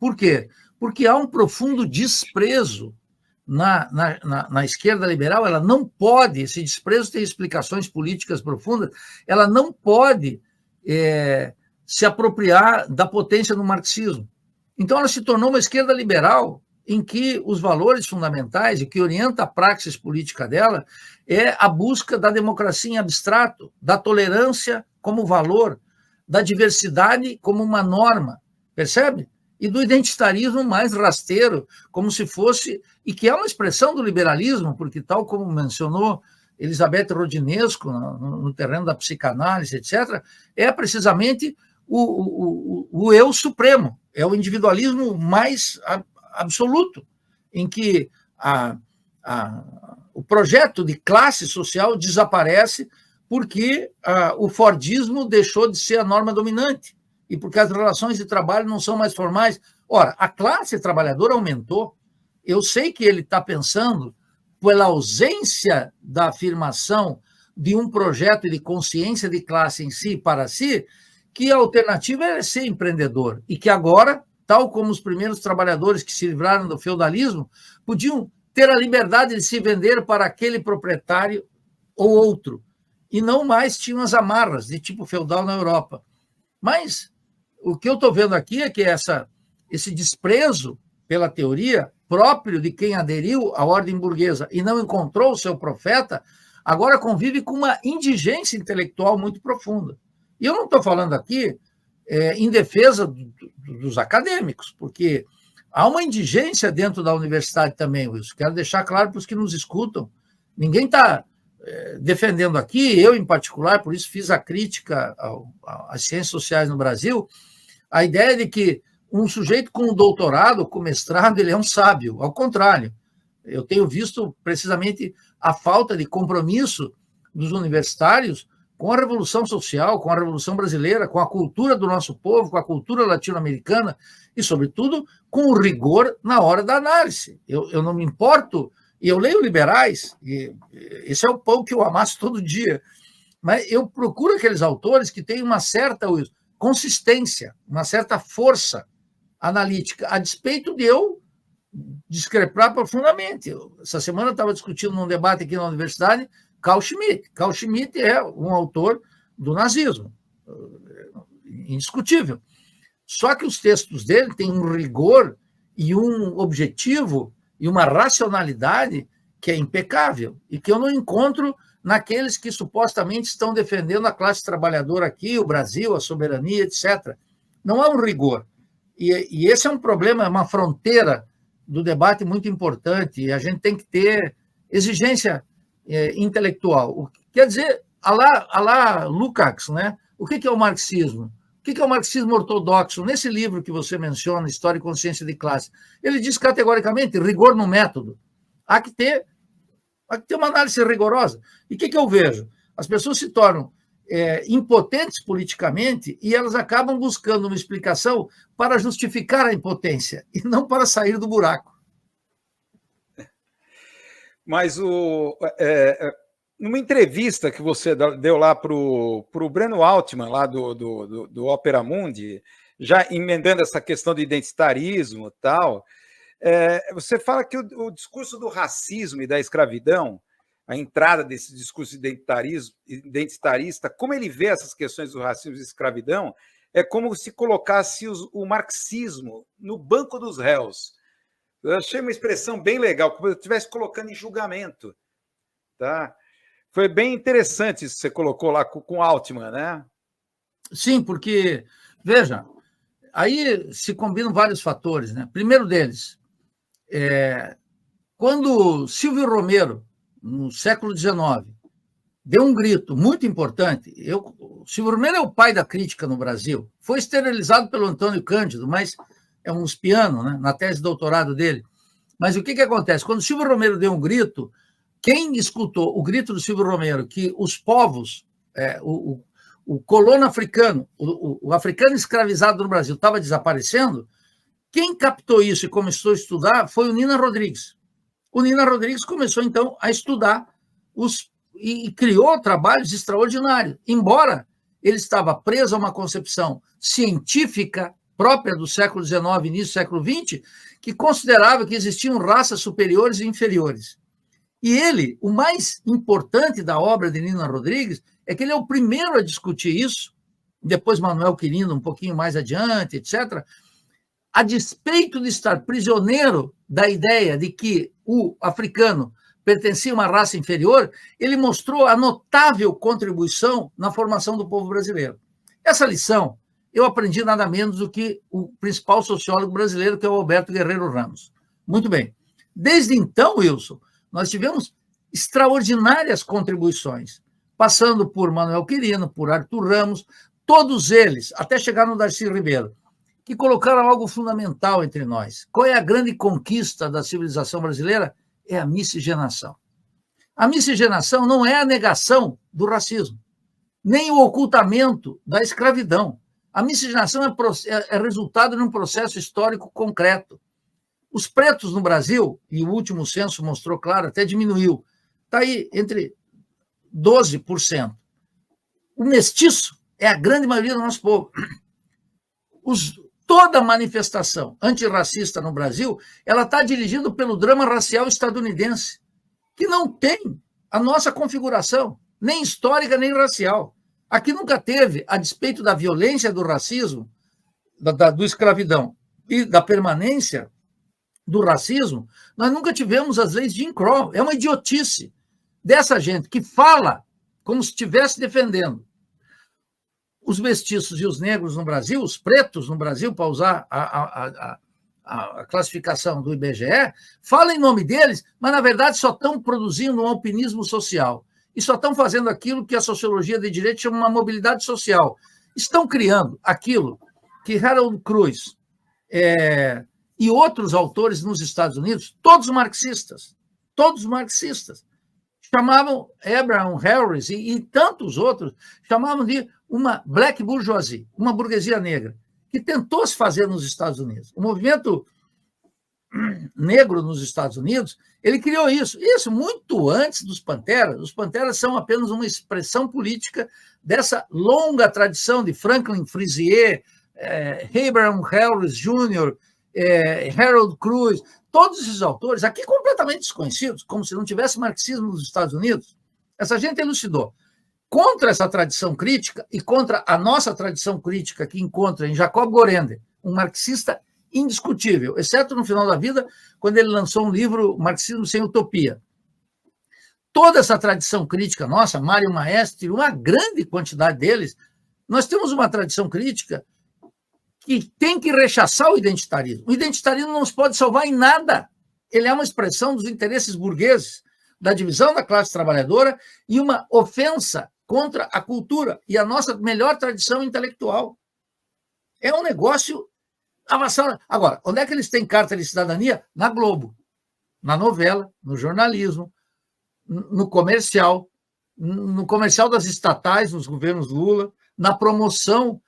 Por quê? Porque há um profundo desprezo na esquerda liberal. Ela não pode, esse desprezo tem explicações políticas profundas, ela não pode se apropriar da potência do marxismo. Então, ela se tornou uma esquerda liberal em que os valores fundamentais e que orienta a praxis política dela é a busca da democracia em abstrato, da tolerância como valor, da diversidade como uma norma, percebe? E do identitarismo mais rasteiro, como se fosse, e que é uma expressão do liberalismo, porque, tal como mencionou Elizabeth Rodinesco no terreno da psicanálise, etc., é precisamente o eu supremo, é o individualismo mais absoluto, em que o projeto de classe social desaparece porque o fordismo deixou de ser a norma dominante e porque as relações de trabalho não são mais formais. Ora, a classe trabalhadora aumentou. Eu sei que ele está pensando, pela ausência da afirmação de um projeto de consciência de classe em si, para si, que a alternativa é ser empreendedor e que agora, tal como os primeiros trabalhadores que se livraram do feudalismo, podiam ter a liberdade de se vender para aquele proprietário ou outro, e não mais tinham as amarras de tipo feudal na Europa. Mas o que eu estou vendo aqui é que esse desprezo pela teoria próprio de quem aderiu à ordem burguesa e não encontrou o seu profeta, agora convive com uma indigência intelectual muito profunda. E eu não estou falando aqui em defesa dos acadêmicos, porque há uma indigência dentro da universidade também, Wilson. Quero deixar claro para os que nos escutam. Ninguém está defendendo aqui, eu em particular, por isso fiz a crítica às ciências sociais no Brasil, a ideia de que um sujeito com doutorado, com mestrado, ele é um sábio. Ao contrário, eu tenho visto precisamente a falta de compromisso dos universitários com a Revolução Social, com a Revolução Brasileira, com a cultura do nosso povo, com a cultura latino-americana e, sobretudo, com o rigor na hora da análise. Eu não me importo, e eu leio liberais, e esse é o pão que eu amasso todo dia, mas eu procuro aqueles autores que têm uma certa consistência, uma certa força analítica, a despeito de eu discrepar profundamente. Essa semana eu estava discutindo num debate aqui na universidade Carl Schmitt. Carl Schmitt é um autor do nazismo, indiscutível. Só que os textos dele têm um rigor e um objetivo e uma racionalidade que é impecável e que eu não encontro naqueles que supostamente estão defendendo a classe trabalhadora aqui, o Brasil, a soberania, etc. Não há um rigor. E esse é um problema, é uma fronteira do debate muito importante, e a gente tem que ter exigência intelectual. Quer dizer, a lá Lukács, né? O que é o marxismo? O que é o marxismo ortodoxo? Nesse livro que você menciona, História e Consciência de Classe, ele diz categoricamente rigor no método. Há que ter uma análise rigorosa. E o que eu vejo? As pessoas se tornam impotentes politicamente e elas acabam buscando uma explicação para justificar a impotência e não para sair do buraco. Mas numa entrevista que você deu lá para o Breno Altman, lá do Opera Mundi, já emendando essa questão do identitarismo e tal, você fala que o discurso do racismo e da escravidão, a entrada desse discurso identitarista, como ele vê essas questões do racismo e escravidão, é como se colocasse o marxismo no banco dos réus. Eu achei uma expressão bem legal, como se eu estivesse colocando em julgamento. Tá? Foi bem interessante isso que você colocou lá com Altman, né? Sim, porque, veja, aí se combinam vários fatores, né? Primeiro deles, quando Silvio Romero, no século XIX, deu um grito muito importante. Silvio Romero é o pai da crítica no Brasil. Foi esterilizado pelo Antônio Cândido, mas é um uspiano, né, na tese de doutorado dele. Mas o que acontece? Quando Silvio Romero deu um grito, quem escutou o grito do Silvio Romero, que os povos, o colono africano, o africano escravizado no Brasil estava desaparecendo, quem captou isso e começou a estudar foi o Nina Rodrigues. O Nina Rodrigues começou, então, a estudar e criou trabalhos extraordinários, embora ele estava preso a uma concepção científica própria do século XIX, início do século XX, que considerava que existiam raças superiores e inferiores. E ele, o mais importante da obra de Nina Rodrigues, é que ele é o primeiro a discutir isso, depois Manuel Quirino, um pouquinho mais adiante, etc., a despeito de estar prisioneiro da ideia de que o africano pertencia a uma raça inferior, ele mostrou a notável contribuição na formação do povo brasileiro. Essa lição eu aprendi nada menos do que o principal sociólogo brasileiro, que é o Alberto Guerreiro Ramos. Muito bem. Desde então, Wilson, nós tivemos extraordinárias contribuições, passando por Manuel Quirino, por Arthur Ramos, todos eles, até chegar no Darcy Ribeiro, que colocaram algo fundamental entre nós. Qual é a grande conquista da civilização brasileira? É a miscigenação. A miscigenação não é a negação do racismo, nem o ocultamento da escravidão. A miscigenação é resultado de um processo histórico concreto. Os pretos no Brasil, e o último censo mostrou claro, até diminuiu, está aí entre 12%. O mestiço é a grande maioria do nosso povo. Toda manifestação antirracista no Brasil, ela está dirigida pelo drama racial estadunidense, que não tem a nossa configuração, nem histórica, nem racial. Aqui nunca teve, a despeito da violência do racismo, do escravidão e da permanência do racismo, nós nunca tivemos as leis de Jim Crow. É uma idiotice dessa gente que fala como se estivesse defendendo os mestiços e os negros no Brasil, os pretos no Brasil, para usar a classificação do IBGE, fala em nome deles, mas, na verdade, só estão produzindo um alpinismo social. E só estão fazendo aquilo que a sociologia de direito chama uma mobilidade social. Estão criando aquilo que Harold Cruz e outros autores nos Estados Unidos, todos marxistas, chamavam Abraham Harris e tantos outros, chamavam de uma black bourgeoisie, uma burguesia negra, que tentou se fazer nos Estados Unidos. O movimento negro nos Estados Unidos, ele criou isso muito antes dos Panteras. Os Panteras são apenas uma expressão política dessa longa tradição de Franklin Frazier, Abraham Harris Jr., Harold Cruz, todos esses autores, aqui completamente desconhecidos, como se não tivesse marxismo nos Estados Unidos. Essa gente elucidou. Contra essa tradição crítica e contra a nossa tradição crítica que encontra em Jacob Gorender, um marxista indiscutível, exceto no final da vida, quando ele lançou um livro, Marxismo Sem Utopia. Toda essa tradição crítica nossa, Mário Maestri, uma grande quantidade deles, nós temos uma tradição crítica que tem que rechaçar o identitarismo. O identitarismo não se pode salvar em nada. Ele é uma expressão dos interesses burgueses, da divisão da classe trabalhadora e uma ofensa contra a cultura e a nossa melhor tradição intelectual. É um negócio avassalador. Agora, onde é que eles têm carta de cidadania? Na Globo, na novela, no jornalismo, no comercial das estatais, nos governos Lula, na promoção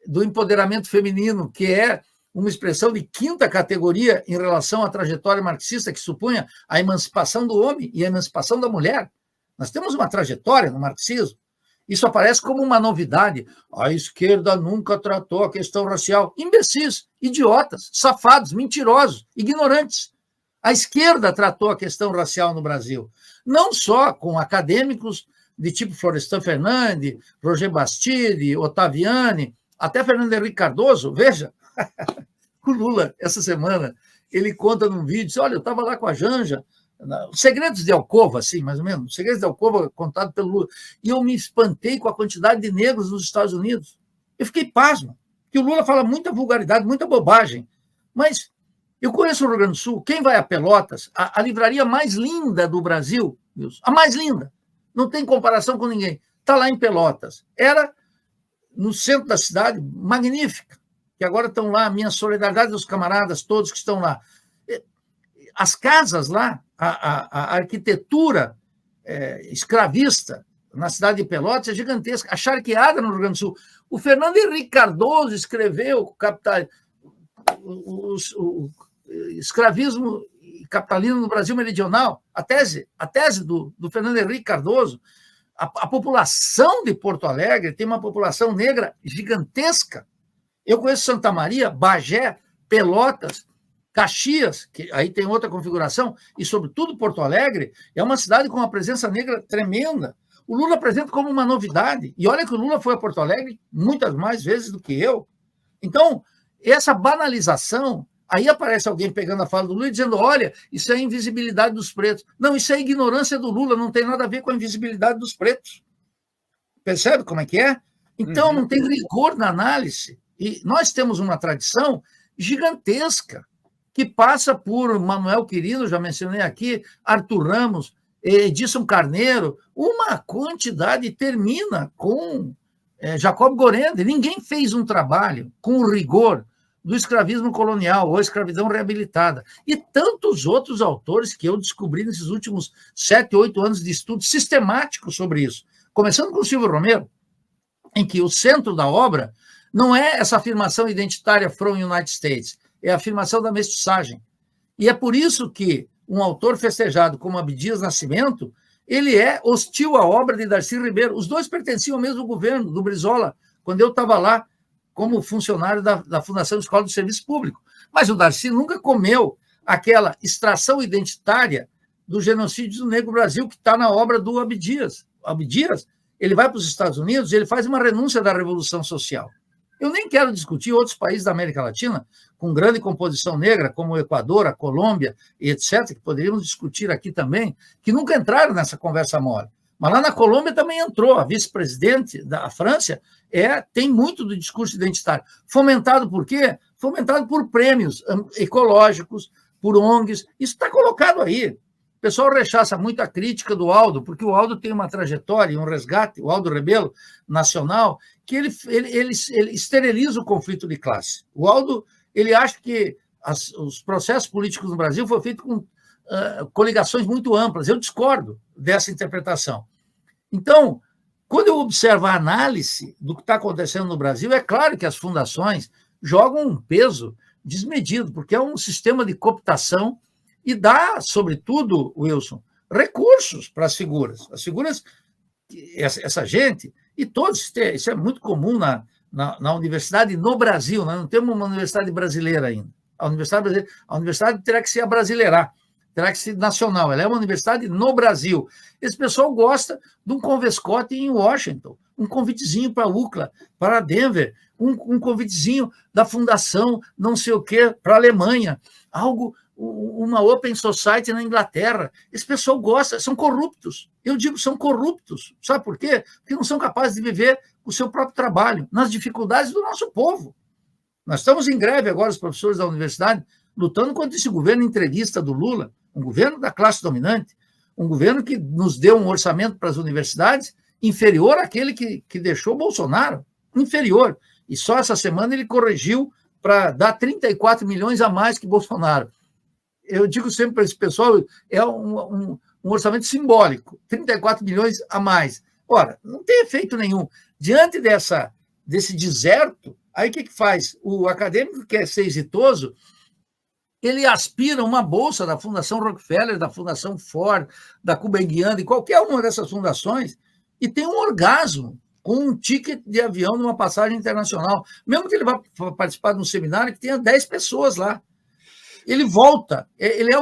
do empoderamento feminino, que é uma expressão de quinta categoria em relação à trajetória marxista que supunha a emancipação do homem e a emancipação da mulher. Nós temos uma trajetória no marxismo. Isso aparece como uma novidade. A esquerda nunca tratou a questão racial. Imbecis, idiotas, safados, mentirosos, ignorantes. A esquerda tratou a questão racial no Brasil, não só com acadêmicos de tipo Florestan Fernandes, Roger Bastide, Ottaviani, até Fernando Henrique Cardoso. Veja, o Lula, essa semana, ele conta num vídeo, diz, olha, eu estava lá com a Janja, Segredos de Alcova, assim, mais ou menos, Segredos de Alcova contado pelo Lula, e eu me espantei com a quantidade de negros nos Estados Unidos. Eu fiquei pasmo, que o Lula fala muita vulgaridade, muita bobagem, mas eu conheço o Rio Grande do Sul, quem vai a Pelotas, a livraria mais linda do Brasil, a mais linda, não tem comparação com ninguém, está lá em Pelotas. Era no centro da cidade, magnífica, que agora estão lá, minha solidariedade dos camaradas todos que estão lá. As casas lá, a arquitetura escravista na cidade de Pelotas é gigantesca, acharqueada no Rio Grande do Sul. O Fernando Henrique Cardoso escreveu o escravismo capitalino no Brasil meridional, a tese do Fernando Henrique Cardoso. A população de Porto Alegre tem uma população negra gigantesca. Eu conheço Santa Maria, Bagé, Pelotas, Caxias, que aí tem outra configuração, e, sobretudo, Porto Alegre, é uma cidade com uma presença negra tremenda. O Lula apresenta como uma novidade. E olha que o Lula foi a Porto Alegre muitas mais vezes do que eu. Então, essa banalização, aí aparece alguém pegando a fala do Lula e dizendo, olha, isso é a invisibilidade dos pretos. Não, isso é a ignorância do Lula, não tem nada a ver com a invisibilidade dos pretos. Percebe como é que é? Então, não tem rigor na análise. E nós temos uma tradição gigantesca, que passa por Manuel Quirino, já mencionei aqui, Arthur Ramos, Edson Carneiro, uma quantidade, termina com Jacob Gorender. Ninguém fez um trabalho com o rigor do escravismo colonial ou escravidão reabilitada. E tantos outros autores que eu descobri nesses últimos 7, 8 anos de estudo sistemático sobre isso. Começando com o Silvio Romero, em que o centro da obra não é essa afirmação identitária from United States, é a afirmação da mestiçagem. E é por isso que um autor festejado como Abdias Nascimento, ele é hostil à obra de Darcy Ribeiro. Os dois pertenciam ao mesmo governo, do Brizola, quando eu estava lá como funcionário da Fundação Escola do Serviço Público. Mas o Darcy nunca comeu aquela extração identitária do genocídio do Negro Brasil, que está na obra do Abdias. Abdias, ele vai para os Estados Unidos e ele faz uma renúncia da Revolução Social. Eu nem quero discutir outros países da América Latina com grande composição negra, como o Equador, a Colômbia, etc., que poderíamos discutir aqui também, que nunca entraram nessa conversa mole. Mas lá na Colômbia também entrou. A vice-presidente da França tem muito do discurso identitário. Fomentado por quê? Fomentado por prêmios ecológicos, por ONGs. Isso está colocado aí. O pessoal rechaça muito a crítica do Aldo, porque o Aldo tem uma trajetória, um resgate, o Aldo Rebelo, nacional, que ele esteriliza o conflito de classe. O Aldo, ele acha que os processos políticos no Brasil foram feitos com coligações muito amplas. Eu discordo dessa interpretação. Então, quando eu observo a análise do que está acontecendo no Brasil, é claro que as fundações jogam um peso desmedido, porque é um sistema de cooptação e dá, sobretudo, Wilson, recursos para as figuras. As figuras, essa gente, e todos, isso é muito comum na universidade no Brasil, nós não temos uma universidade brasileira ainda. A universidade terá que se abrasileirar, terá que ser nacional, ela é uma universidade no Brasil. Esse pessoal gosta de um convescote em Washington, um convitezinho para a UCLA, para Denver, um convitezinho da fundação não sei o quê para a Alemanha, uma Open Society na Inglaterra. Esse pessoal gosta, são corruptos. Eu digo, são corruptos. Sabe por quê? Porque não são capazes de viver o seu próprio trabalho, nas dificuldades do nosso povo. Nós estamos em greve agora, os professores da universidade, lutando contra esse governo entreguista do Lula, um governo da classe dominante, um governo que nos deu um orçamento para as universidades inferior àquele que deixou Bolsonaro, inferior. E só essa semana ele corrigiu para dar 34 milhões a mais que Bolsonaro. Eu digo sempre para esse pessoal, é um orçamento simbólico, 34 milhões a mais. Ora, não tem efeito nenhum. Diante desse deserto, aí o que faz? O acadêmico que quer ser exitoso, ele aspira uma bolsa da Fundação Rockefeller, da Fundação Ford, da Gulbenkian, de qualquer uma dessas fundações, e tem um orgasmo com um ticket de avião numa passagem internacional. Mesmo que ele vá participar de um seminário que tenha 10 pessoas lá. Ele volta. Ele é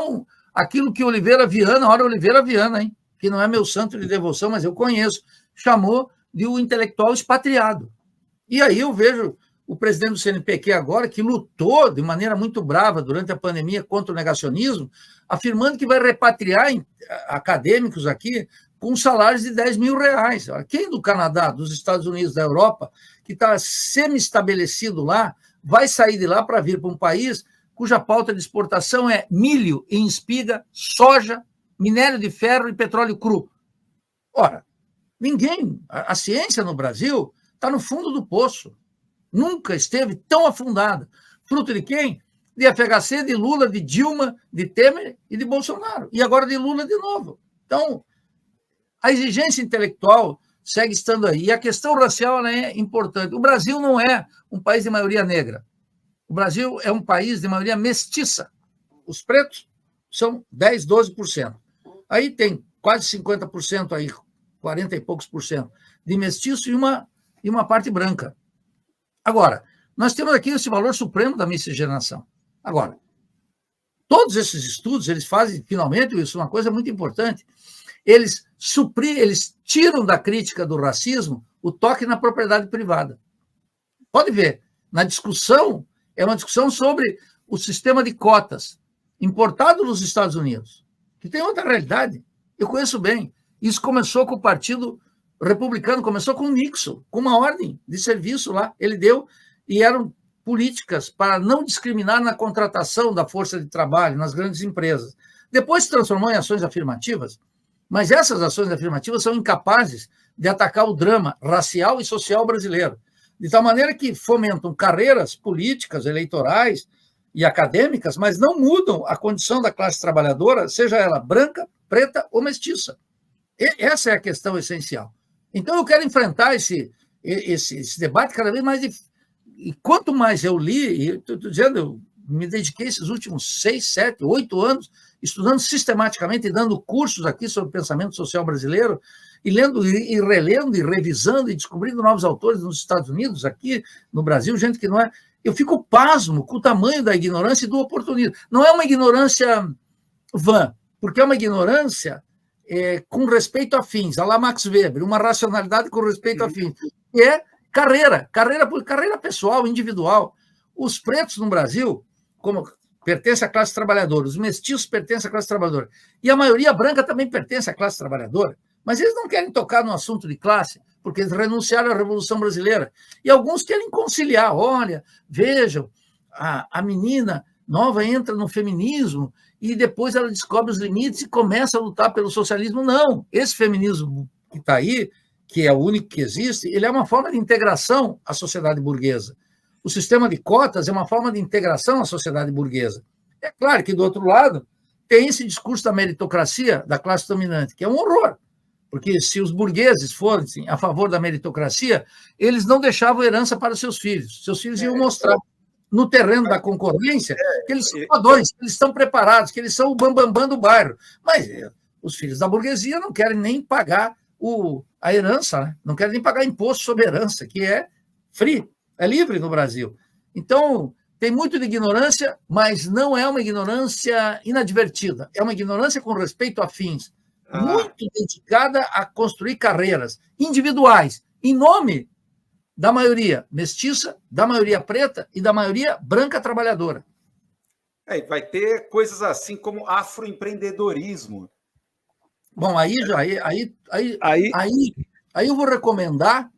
aquilo que Oliveira Viana, Hora Oliveira Viana, hein? Que não é meu santo de devoção, mas eu conheço, chamou de um intelectual expatriado. E aí eu vejo o presidente do CNPq agora, que lutou de maneira muito brava durante a pandemia contra o negacionismo, afirmando que vai repatriar acadêmicos aqui com salários de 10 mil reais. Quem do Canadá, dos Estados Unidos, da Europa, que está semi-estabelecido lá, vai sair de lá para vir para um país cuja pauta de exportação é milho em espiga, soja, minério de ferro e petróleo cru. Ora, a ciência no Brasil está no fundo do poço. Nunca esteve tão afundada. Fruto de quem? De FHC, de Lula, de Dilma, de Temer e de Bolsonaro. E agora de Lula de novo. Então, a exigência intelectual segue estando aí. E a questão racial ela é importante. O Brasil não é um país de maioria negra. O Brasil é um país de maioria mestiça. Os pretos são 10%, 12%. Aí tem quase 50% aí, 40 e poucos por cento de mestiço e uma parte branca. Agora, Nós temos aqui esse valor supremo da miscigenação. Agora, todos esses estudos, eles fazem, finalmente, isso é uma coisa muito importante, eles tiram da crítica do racismo o toque na propriedade privada. Pode ver, na discussão, é uma discussão sobre o sistema de cotas importado nos Estados Unidos, que tem outra realidade. Eu conheço bem. Isso começou com o Partido Republicano, começou com o Nixon, com uma ordem de serviço lá. Ele deu, e eram políticas para não discriminar na contratação da força de trabalho nas grandes empresas. Depois se transformou em ações afirmativas, mas essas ações afirmativas são incapazes de atacar o drama racial e social brasileiro, de tal maneira que fomentam carreiras políticas, eleitorais e acadêmicas, mas não mudam a condição da classe trabalhadora, seja ela branca, preta ou mestiça. Essa é a questão essencial. Então, eu quero enfrentar esse debate cada vez mais difícil. E quanto mais eu li, estou dizendo, eu me dediquei esses últimos 6, 7, 8 anos estudando sistematicamente e dando cursos aqui sobre o pensamento social brasileiro, e lendo e relendo e revisando e descobrindo novos autores nos Estados Unidos, aqui no Brasil, gente que não é... Eu fico pasmo com o tamanho da ignorância e do oportunismo. Não é uma ignorância vã, porque é uma ignorância com respeito a fins, a lá Max Weber, uma racionalidade com respeito a fins. E é carreira pessoal, individual. Os pretos no Brasil, como pertencem à classe trabalhadora, os mestiços pertencem à classe trabalhadora, e a maioria branca também pertence à classe trabalhadora, mas eles não querem tocar no assunto de classe, porque eles renunciaram à Revolução Brasileira. E alguns querem conciliar. Olha, vejam, a menina nova entra no feminismo e depois ela descobre os limites e começa a lutar pelo socialismo. Não, esse feminismo que está aí, que é o único que existe, ele é uma forma de integração à sociedade burguesa. O sistema de cotas é uma forma de integração à sociedade burguesa. É claro que, do outro lado, tem esse discurso da meritocracia da classe dominante, que é um horror, porque se os burgueses fossem a favor da meritocracia, eles não deixavam herança para seus filhos. Seus filhos iam mostrar no terreno da concorrência que eles são padrões, que eles estão preparados, que eles são o bambambam do bairro. Mas os filhos da burguesia não querem nem pagar a herança, né? Não querem nem pagar imposto sobre herança, que é free, é livre no Brasil. Então, tem muito de ignorância, mas não é uma ignorância inadvertida, é uma ignorância com respeito a fins, muito dedicada a construir carreiras individuais, em nome da maioria mestiça, da maioria preta e da maioria branca trabalhadora. Vai ter coisas assim como afroempreendedorismo. Bom, aí eu vou recomendar